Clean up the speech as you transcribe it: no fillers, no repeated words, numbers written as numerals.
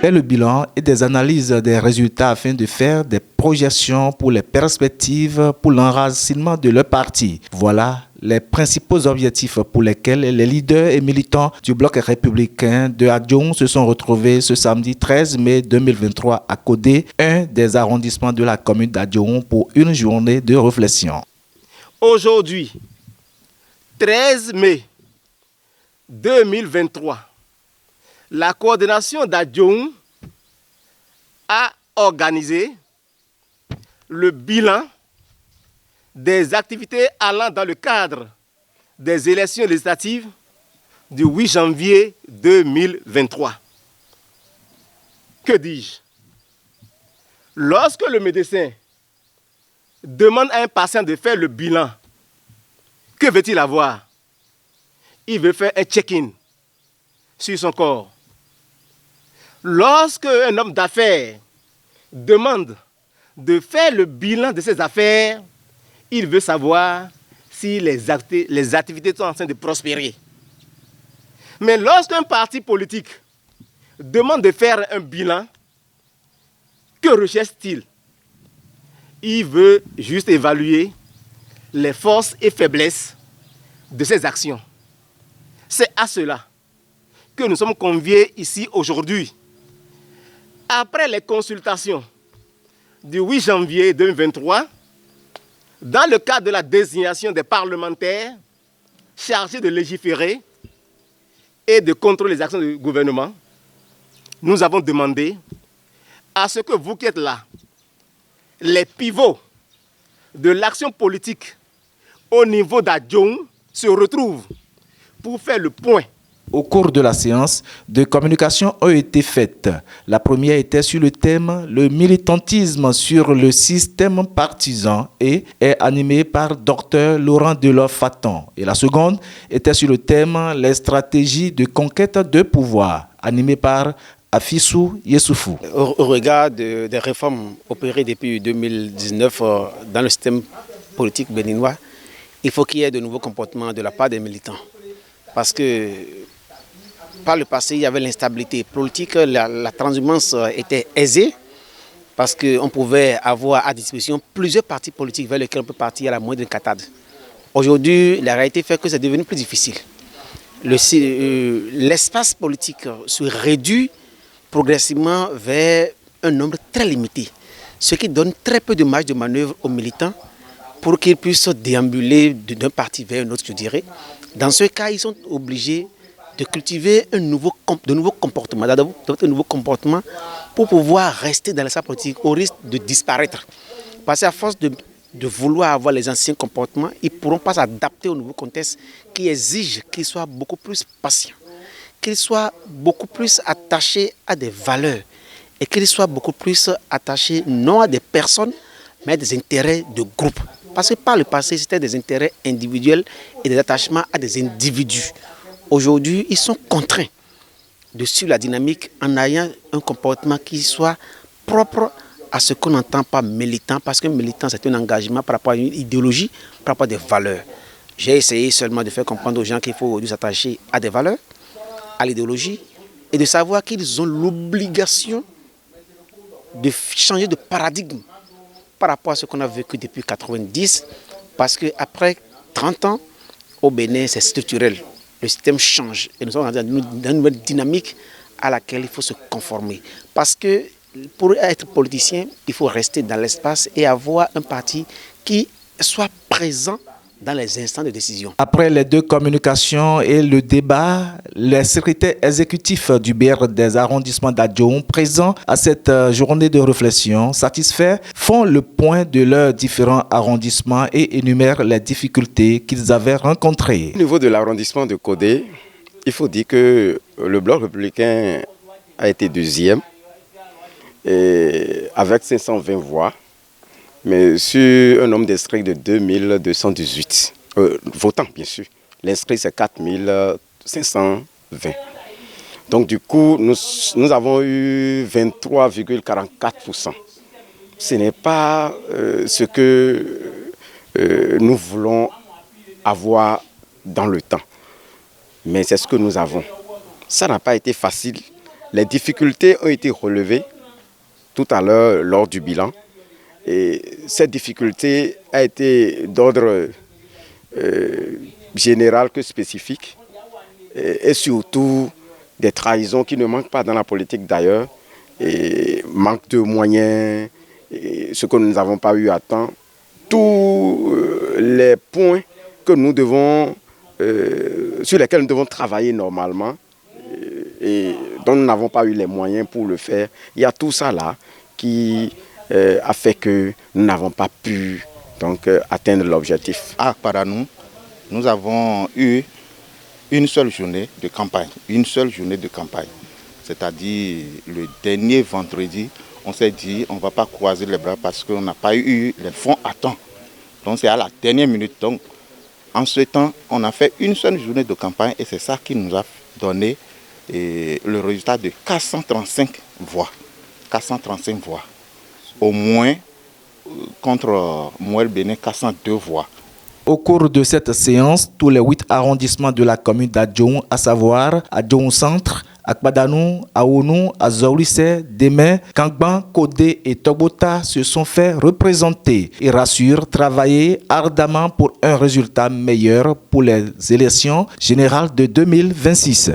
Fait le bilan et des analyses des résultats afin de faire des projections pour les perspectives pour l'enracinement de leur parti. Voilà les principaux objectifs pour lesquels les leaders et militants du bloc républicain de Adjoum se sont retrouvés ce samedi 13 mai 2023 à Codé, un des arrondissements de la commune d'Adjoum, pour une journée de réflexion. Aujourd'hui, 13 mai 2023, la coordination d'Adjoum a organisé le bilan des activités allant dans le cadre des élections législatives du 8 janvier 2023. Que dis-je? Lorsque le médecin demande à un patient de faire le bilan, que veut-il avoir? Il veut faire un check-in sur son corps. Lorsque un homme d'affaires demande de faire le bilan de ses affaires, il veut savoir si les activités sont en train de prospérer. Mais lorsqu'un parti politique demande de faire un bilan, que recherche-t-il? Il veut juste évaluer les forces et faiblesses de ses actions. C'est à cela que nous sommes conviés ici aujourd'hui. Après les consultations du 8 janvier 2023, dans le cadre de la désignation des parlementaires chargés de légiférer et de contrôler les actions du gouvernement, nous avons demandé à ce que vous qui êtes là, les pivots de l'action politique au niveau d'Adjoum se retrouvent pour faire le point. Au cours de la séance, deux communications ont été faites. La première était sur le thème « Le militantisme sur le système partisan » et est animée par Dr Laurent Delors-Fatan. Et la seconde était sur le thème « Les stratégies de conquête de pouvoir » animée par Afissou Yessoufou. Au regard des réformes opérées depuis 2019 dans le système politique béninois, il faut qu'il y ait de nouveaux comportements de la part des militants. Parce que par le passé, il y avait l'instabilité politique, la transhumance était aisée, parce qu'on pouvait avoir à disposition plusieurs partis politiques vers lesquels on peut partir à la moindre catade. Aujourd'hui, la réalité fait que c'est devenu plus difficile. L'espace politique se réduit progressivement vers un nombre très limité, ce qui donne très peu de marge de manœuvre aux militants pour qu'ils puissent déambuler d'un parti vers un autre, je dirais. Dans ce cas, ils sont obligés de cultiver de nouveaux comportements, d'adopter de nouveaux comportements pour pouvoir rester dans l'espace politique au risque de disparaître. Parce qu'à force de vouloir avoir les anciens comportements, ils ne pourront pas s'adapter au nouveau contexte qui exige qu'ils soient beaucoup plus patients, qu'ils soient beaucoup plus attachés à des valeurs et qu'ils soient beaucoup plus attachés non à des personnes, mais à des intérêts de groupe. Parce que par le passé, c'était des intérêts individuels et des attachements à des individus. Aujourd'hui, ils sont contraints de suivre la dynamique en ayant un comportement qui soit propre à ce qu'on n'entend pas militant, parce que militant, c'est un engagement par rapport à une idéologie, par rapport à des valeurs. J'ai essayé seulement de faire comprendre aux gens qu'il faut aujourd'hui s'attacher à des valeurs, à l'idéologie, et de savoir qu'ils ont l'obligation de changer de paradigme par rapport à ce qu'on a vécu depuis 90, parce qu'après 30 ans, au Bénin, c'est structurel. Le système change et nous sommes dans une nouvelle dynamique à laquelle il faut se conformer. Parce que pour être politicien, il faut rester dans l'espace et avoir un parti qui soit présent dans les instants de décision. Après les deux communications et le débat, les secrétaires exécutifs du BR des arrondissements d'Adjoum, présents à cette journée de réflexion, satisfaits, font le point de leurs différents arrondissements et énumèrent les difficultés qu'ils avaient rencontrées. Au niveau de l'arrondissement de Codé, il faut dire que le bloc républicain a été deuxième et avec 520 voix. Mais sur un nombre d'inscrits de 2218 votants, bien sûr. L'inscrit, c'est 4520. Donc, du coup, nous avons eu 23,44%. Ce n'est pas ce que nous voulons avoir dans le temps. Mais c'est ce que nous avons. Ça n'a pas été facile Les difficultés ont été relevées tout à l'heure lors du bilan. Et cette difficulté a été d'ordre général que spécifique. Et surtout des trahisons qui ne manquent pas dans la politique d'ailleurs. Et manque de moyens, et ce que nous n'avons pas eu à temps. Tous les points que nous devons, sur lesquels nous devons travailler normalement et dont nous n'avons pas eu les moyens pour le faire. Il y a tout ça là qui a fait que nous n'avons pas pu donc, atteindre l'objectif. À Akpadanou, nous avons eu une seule journée de campagne. C'est-à-dire le dernier vendredi, on s'est dit on ne va pas croiser les bras parce qu'on n'a pas eu les fonds à temps. Donc c'est à la dernière minute. Donc en ce temps, on a fait une seule journée de campagne et c'est ça qui nous a donné le résultat de 435 voix. 435 voix. Au moins, contre Mouel Bénin, 402 voix. Au cours de cette séance, tous les 8 arrondissements de la commune d'Adjoun, à savoir Adjoun Centre, Akpadanou, Aounou, Azoulissé, Démé, Kangban, Kodé et Tobota se sont fait représenter et rassurent travailler ardemment pour un résultat meilleur pour les élections générales de 2026.